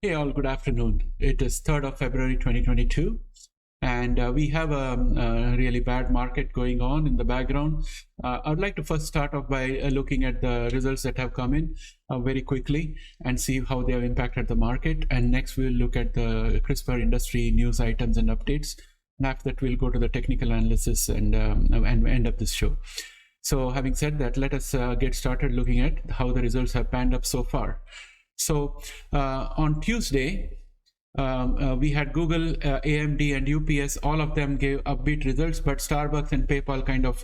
Hey all, good afternoon. It is 3rd of February 2022, and we have a really bad market going on in the background. I would like to first start off by looking at the results that have come in very quickly and see how they have impacted the market. And next we'll look at the CRISPR industry news items and updates. And after that, we'll go to the technical analysis and end up this show. So having said that, let us get started looking at how the results have panned up so far. So on Tuesday, we had Google, AMD, and UPS. All of them gave upbeat results, but Starbucks and PayPal kind of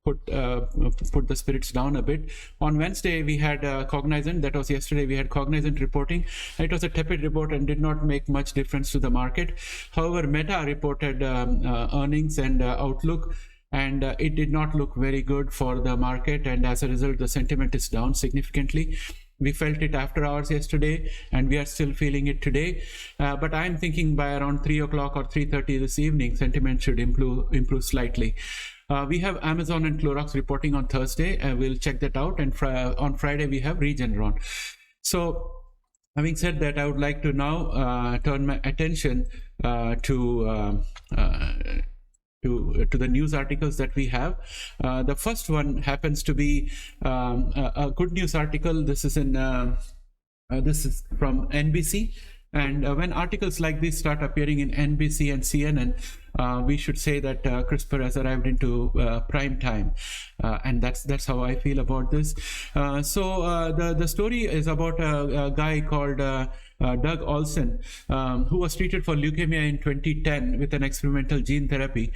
put the spirits down a bit. On Wednesday, we had Cognizant. That was yesterday. We had Cognizant reporting. It was a tepid report and did not make much difference to the market. However, Meta reported earnings and outlook, and it did not look very good for the market. And as a result, the sentiment is down significantly. We felt it after hours yesterday, and we are still feeling it today. But I'm thinking by around 3 o'clock or 3:30 this evening, sentiment should improve slightly. We have Amazon and Clorox reporting on Thursday. We'll check that out. And on Friday, we have Regeneron. So having said that, I would like to now turn my attention to the news articles that we have. The first one happens to be a good news article. This is from NBC. And when articles like this start appearing in NBC and CNN, we should say that CRISPR has arrived into prime time, and that's how I feel about this. So the story is about a guy called Doug Olson, who was treated for leukemia in 2010 with an experimental gene therapy.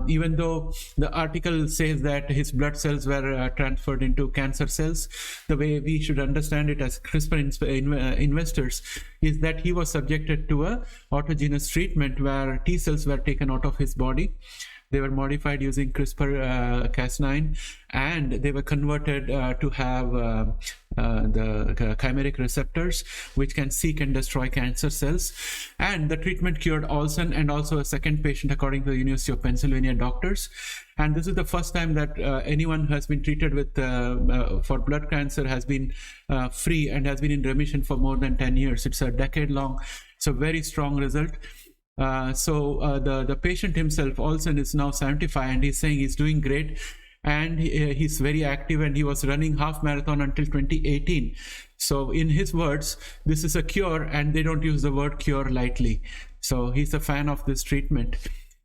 Even though the article says that his blood cells were transferred into cancer cells, the way we should understand it as CRISPR investors is that he was subjected to a autogenous treatment where T cells were taken out of his body. They were modified using CRISPR-Cas9, and they were converted to have the chimeric receptors, which can seek and destroy cancer cells. And the treatment cured Olson and also a second patient, according to the University of Pennsylvania doctors. And this is the first time that anyone who has been treated with for blood cancer has been free and has been in remission for more than 10 years. It's a decade long. It's a very strong result. So the patient himself, Olson, is now 75, and he's saying he's doing great, and he's very active, and he was running half marathon until 2018. So in his words, this is a cure, and they don't use the word cure lightly. So he's a fan of this treatment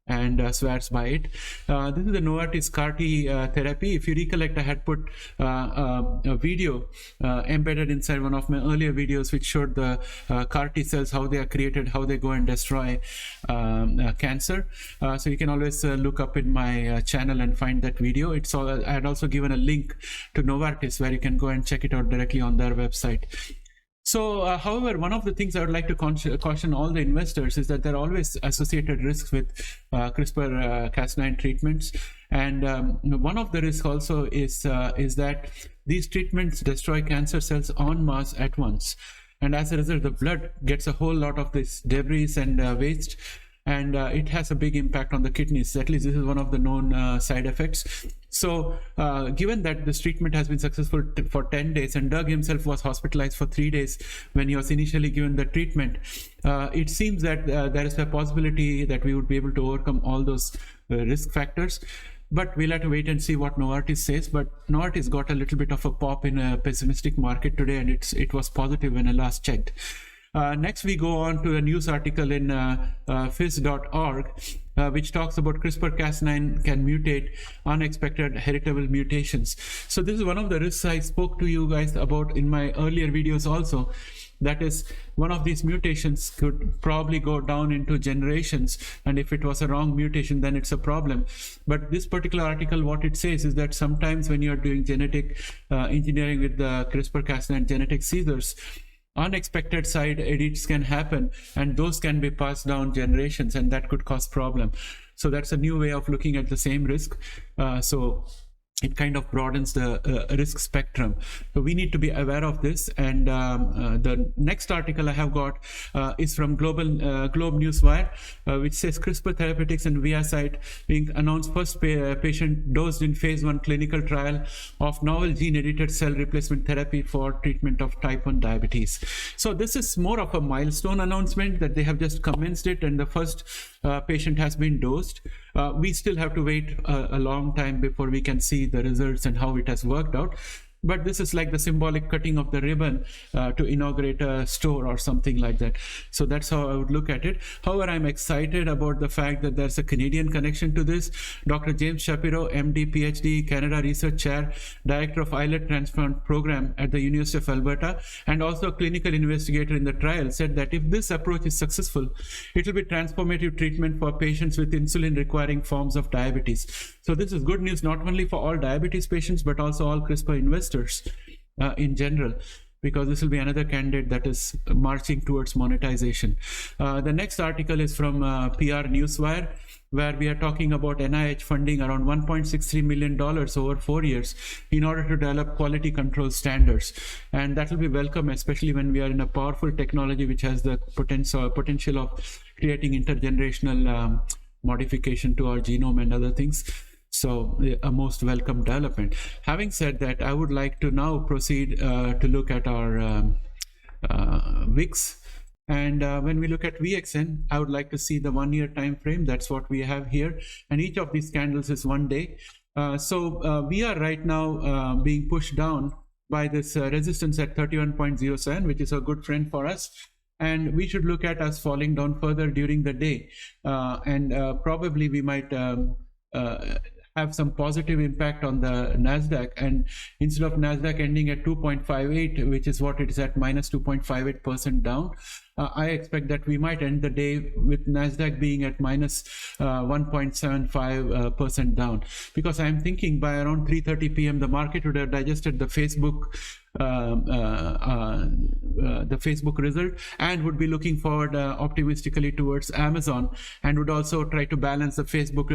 and swears by it. This is the Novartis CAR-T therapy. If you recollect, I had put a video embedded inside one of my earlier videos, which showed the CAR-T cells, how they are created, how they go and destroy cancer. So you can always look up in my channel and find that video. I had also given a link to Novartis where you can go and check it out directly on their website. So, however, one of the things I would like to caution all the investors is that there are always associated risks with CRISPR-Cas9 treatments. And one of the risks also is that these treatments destroy cancer cells en masse at once. And as a result, the blood gets a whole lot of this debris and waste, and it has a big impact on the kidneys. At least this is one of the known side effects. So given that this treatment has been successful for 10 days, and Doug himself was hospitalized for 3 days when he was initially given the treatment, it seems that there is a possibility that we would be able to overcome all those risk factors. But we'll have to wait and see what Novartis says. But Novartis got a little bit of a pop in a pessimistic market today, and it was positive when I last checked. Next, we go on to a news article in phys.org, which talks about CRISPR-Cas9 can mutate unexpected heritable mutations. So this is one of the risks I spoke to you guys about in my earlier videos also. That is, one of these mutations could probably go down into generations, and if it was a wrong mutation, then it's a problem. But this particular article, what it says is that sometimes when you're doing genetic engineering with the CRISPR-Cas9 genetic scissors, unexpected side edits can happen, and those can be passed down generations, and that could cause problem. So that's a new way of looking at the same risk. So it kind of broadens the risk spectrum. So we need to be aware of this. And the next article I have got is from Globe Newswire, which says CRISPR Therapeutics and ViaCyte being announced first patient dosed in phase 1 clinical trial of novel gene-edited cell replacement therapy for treatment of type 1 diabetes. So this is more of a milestone announcement that they have just commenced it, and the first patient has been dosed. We still have to wait a long time before we can see the results and how it has worked out. But this is like the symbolic cutting of the ribbon to inaugurate a store or something like that. So that's how I would look at it. However, I'm excited about the fact that there's a Canadian connection to this. Dr. James Shapiro, MD, PhD, Canada Research Chair, Director of Islet Transplant Program at the University of Alberta, and also a clinical investigator in the trial, said that if this approach is successful, it will be transformative treatment for patients with insulin-requiring forms of diabetes. So this is good news, not only for all diabetes patients, but also all CRISPR investors in general, because this will be another candidate that is marching towards monetization. The next article is from PR Newswire, where we are talking about NIH funding around $1.63 million over 4 years in order to develop quality control standards. And that will be welcome, especially when we are in a powerful technology which has the potential of creating intergenerational modification to our genome and other things. So a most welcome development. Having said that, I would like to now proceed to look at our VIX. And when we look at VXN, I would like to see the 1 year time frame. That's what we have here. And each of these candles is 1 day. So we are right now being pushed down by this resistance at 31.07, which is a good friend for us. And we should look at us falling down further during the day. And probably we might have some positive impact on the NASDAQ, and instead of NASDAQ ending at 2.58, which is what it is at, minus 2.58% down, I expect that we might end the day with NASDAQ being at minus 1.75% down, because I'm thinking by around 3:30 p.m. the market would have digested the Facebook result and would be looking forward optimistically towards Amazon, and would also try to balance the Facebook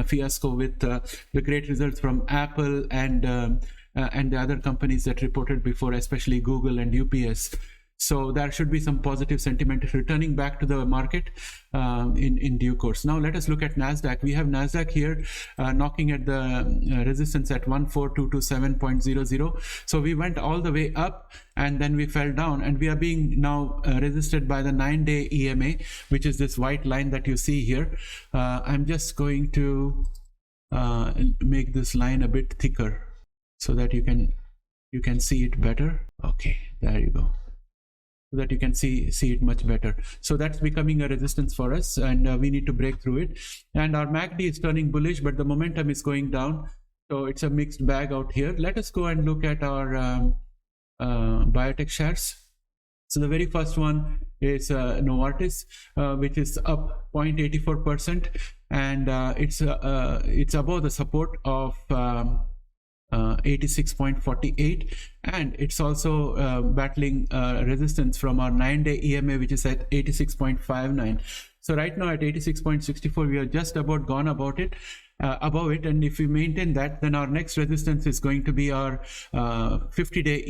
fiasco with the great results from Apple and the other companies that reported before, especially Google and UPS. So there should be some positive sentiment returning back to the market in due course. Now let us look at NASDAQ. We have NASDAQ here knocking at the resistance at 14227.00. So we went all the way up and then we fell down, and we are being now resisted by the 9-day EMA, which is this white line that you see here. I'm just going to make this line a bit thicker so that you can see it better. Okay, there you go. So that you can see it much better. So that's becoming a resistance for us, and we need to break through it. And our MACD is turning bullish, but the momentum is going down. So it's a mixed bag out here. Let us go and look at our biotech shares. So the very first one is Novartis, which is up 0.84%, and it's above the support of 86.48, and it's also battling resistance from our 9-day EMA, which is at 86.59. So right now at 86.64, we are just about gone above it, and if we maintain that, then our next resistance is going to be our 20-day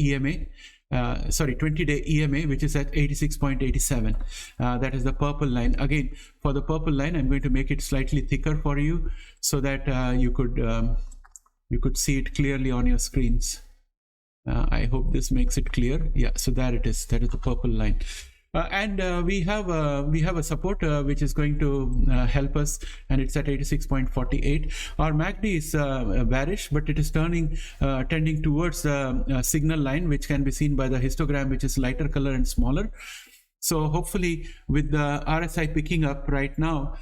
EMA, which is at 86.87. That is the purple line. Again, for the purple line, I'm going to make it slightly thicker for you so that you could see it clearly on your screens. I hope this makes it clear. Yeah, so there it is. That is the purple line. And we have a support which is going to help us, and it's at 86.48. Our MACD is bearish, but it is tending towards the signal line, which can be seen by the histogram, which is lighter color and smaller. So hopefully with the RSI picking up right now,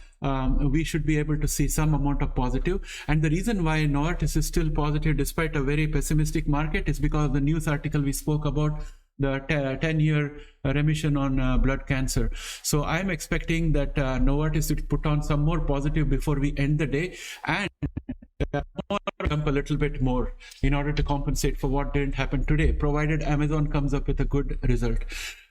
we should be able to see some amount of positive. And the reason why Novartis is still positive despite a very pessimistic market is because of the news article we spoke about, the 10-year remission on blood cancer. So I'm expecting that Novartis would put on some more positive before we end the day, and jump a little bit more in order to compensate for what didn't happen today, provided Amazon comes up with a good result.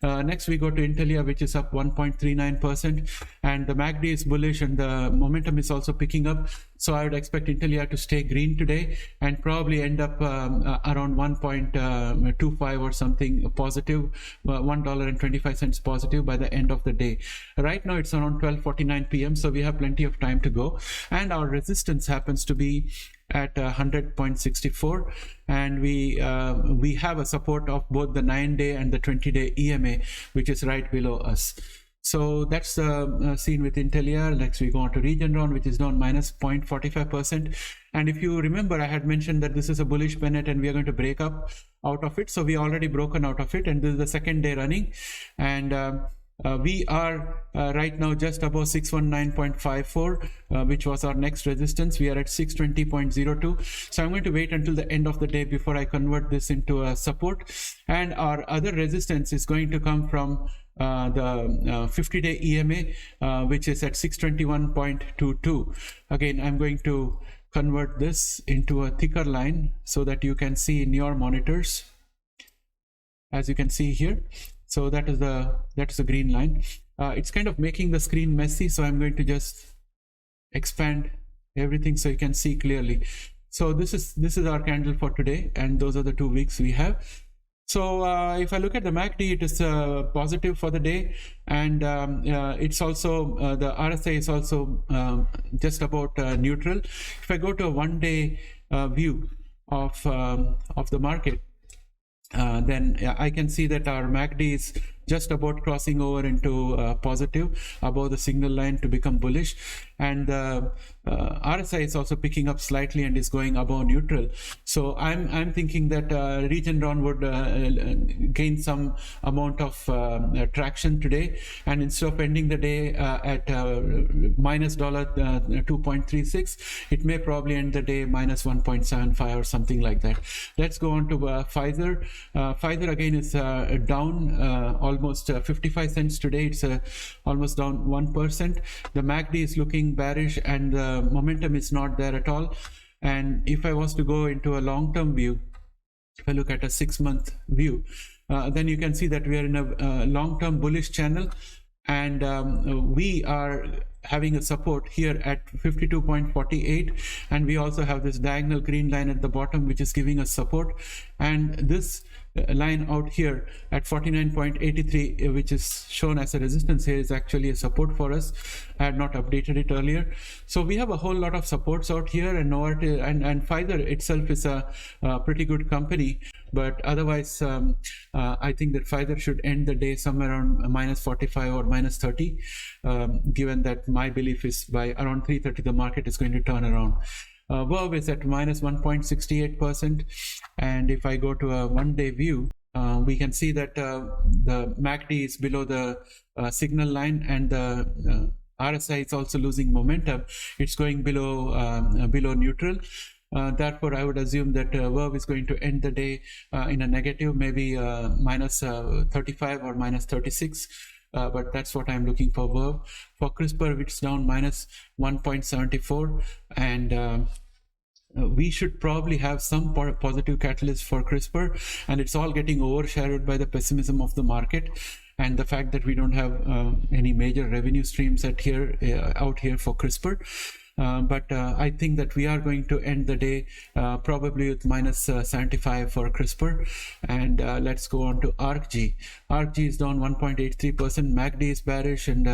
Next we go to Intelia, which is up 1.39%, and the MACD is bullish and the momentum is also picking up. So I would expect Intelia to stay green today and probably end up around 1.25 or something positive, $1.25 positive by the end of the day. Right now it's around 12:49 p.m. so we have plenty of time to go, and our resistance happens to be at 100.64, and we have a support of both the 9-day and the 20-day EMA, which is right below us. So that's the scene with Intelia. Next we go on to Regeneron, which is down minus 0.45%. And if you remember, I had mentioned that this is a bullish pennant and we are going to break up out of it. So we already broken out of it, and this is the second day running, and we are right now just above 619.54, which was our next resistance. We are at 620.02. So I'm going to wait until the end of the day before I convert this into a support. And our other resistance is going to come from the 50-day EMA, which is at 621.22. Again, I'm going to convert this into a thicker line so that you can see in your monitors, as you can see here. So that is the green line. It's kind of making the screen messy, so I'm going to just expand everything so you can see clearly. So this is our candle for today, and those are the 2 weeks we have. So if I look at the MACD, it is positive for the day, and it's also the RSI is also just about neutral. If I go to a 1-day view of the market, then I can see that our MACD is just about crossing over into positive above the signal line to become bullish, and the RSI is also picking up slightly and is going above neutral. So I'm thinking that Regeneron would gain some amount of traction today, and instead of ending the day at minus $2.36, it may probably end the day minus 1.75 or something like that. Let's go on to Pfizer. Pfizer again is down almost 55 cents today. It's almost down 1%. The MACD is looking bearish and the momentum is not there at all. And if I was to go into a long-term view, if I look at a 6-month view, then you can see that we are in a long-term bullish channel, and we are having a support here at 52.48, and we also have this diagonal green line at the bottom which is giving us support, and this line out here at 49.83, which is shown as a resistance here, is actually a support for us. I had not updated it earlier. So we have a whole lot of supports out here, and Novartis and Pfizer itself is a pretty good company, but otherwise I think that Pfizer should end the day somewhere around minus 45 or minus 30, given that my belief is by around 3:30 the market is going to turn around. Verve is at minus 1.68%, and if I go to a 1-day view, we can see that the MACD is below the signal line, and the RSI is also losing momentum. It's going below neutral. Therefore, I would assume that Verve is going to end the day in a negative, maybe minus 35 or minus 36. But that's what I'm looking for Verve. For CRISPR, it's down minus 1.74, and we should probably have some positive catalyst for CRISPR, and it's all getting overshadowed by the pessimism of the market and the fact that we don't have any major revenue streams out here for CRISPR. But I think that we are going to end the day probably with minus 75 for CRISPR. And let's go on to ARCG. ARCG is down 1.83%. MACD is bearish, and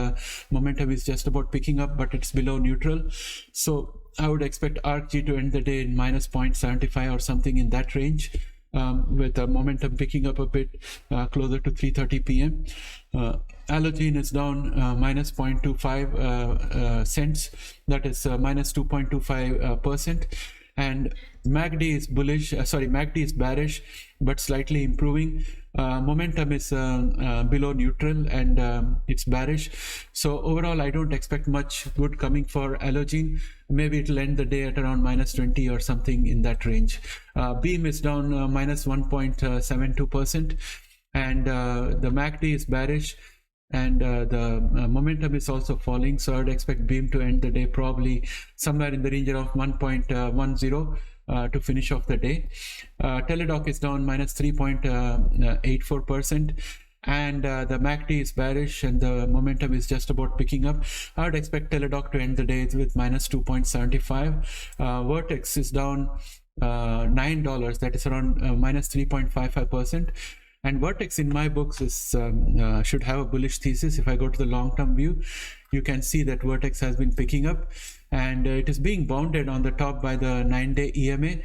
momentum is just about picking up, but it's below neutral. So I would expect ARCG to end the day in minus 0.75 or something in that range, with the momentum picking up a bit closer to 3:30 p.m. Allogene is down minus 0.25 cents, that is minus 2.25%, and MACD is bullish, MACD is bearish but slightly improving. Momentum is below neutral, and it's bearish. So overall, I don't expect much good coming for Allogene. Maybe it'll end the day at around minus 20 or something in that range. Beam is down minus 1.72%, and the MACD is bearish, and the momentum is also falling. So I would expect Beam to end the day probably somewhere in the range of 1.10 to finish off the day. Teladoc is down minus 3.84%, and the MACD is bearish and the momentum is just about picking up. I would expect Teladoc to end the day with minus 2.75. Vertex is down $9, that is around minus 3.55%. And Vertex in my books is should have a bullish thesis. If I go to the long-term view, you can see that Vertex has been picking up, and it is being bounded on the top by the 9-day EMA,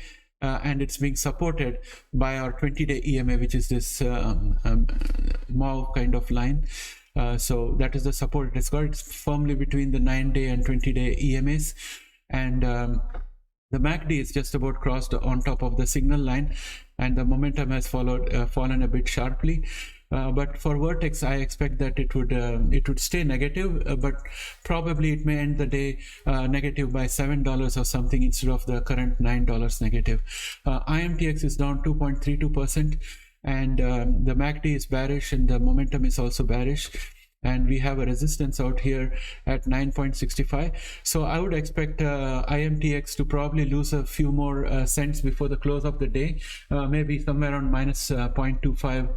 and it's being supported by our 20-day EMA, which is this mauve kind of line. So that is the support it has got. It's firmly between the 9-day and 20-day EMAs, and the MACD is just about crossed on top of the signal line, and the momentum has fallen a bit sharply. But for Vertex, I expect that it would stay negative, but probably it may end the day negative by $7 or something instead of the current $9 negative. IMTX is down 2.32%, and the MACD is bearish and the momentum is also bearish. And we have a resistance out here at 9.65. So I would expect IMTX to probably lose a few more cents before the close of the day, maybe somewhere around minus 0.25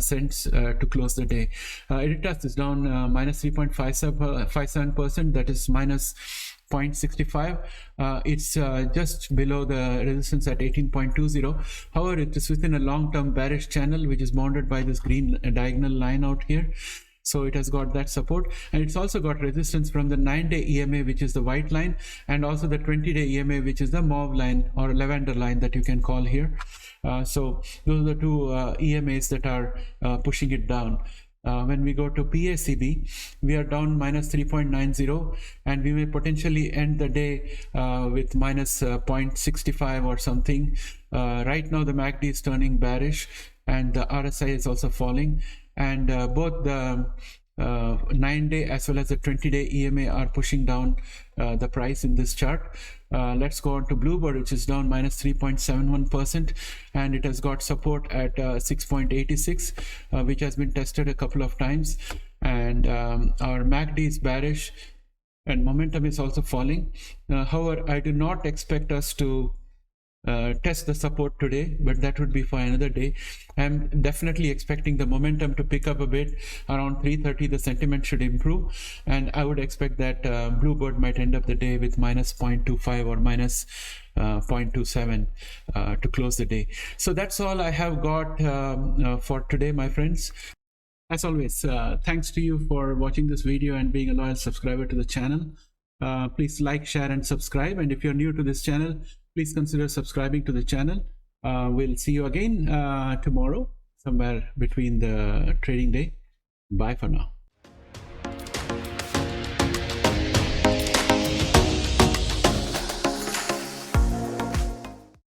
cents to close the day. Editas is down minus 3.57%, that is minus 0.65. It's just below the resistance at 18.20. However, it is within a long-term bearish channel, which is bounded by this green diagonal line out here. So it has got that support, and it's also got resistance from the 9-day EMA, which is the white line, and also the 20-day EMA, which is the mauve line or lavender line that you can call here. So those are the two EMAs that are pushing it down. When we go to PACB, we are down minus 3.90, and we may potentially end the day with minus 0.65 or something. Right now the MACD is turning bearish, and the RSI is also falling, and both the 9-day as well as the 20-day EMA are pushing down the price in this chart. Let's go on to Bluebird, which is down minus 3.71%, and it has got support at 6.86, which has been tested a couple of times. And our MACD is bearish and momentum is also falling. However, I do not expect us to test the support today, but that would be for another day. I'm definitely expecting the momentum to pick up a bit around 3:30. The sentiment should improve, and I would expect that Bluebird might end up the day with minus 0.25 or minus 0.27 to close the day. So that's all I have got for today, my friends. As always, thanks to you for watching this video and being a loyal subscriber to the channel. Please like, share and subscribe, and if you're new to this channel, please consider subscribing to the channel. We'll see you again tomorrow, somewhere between the trading day. Bye for now.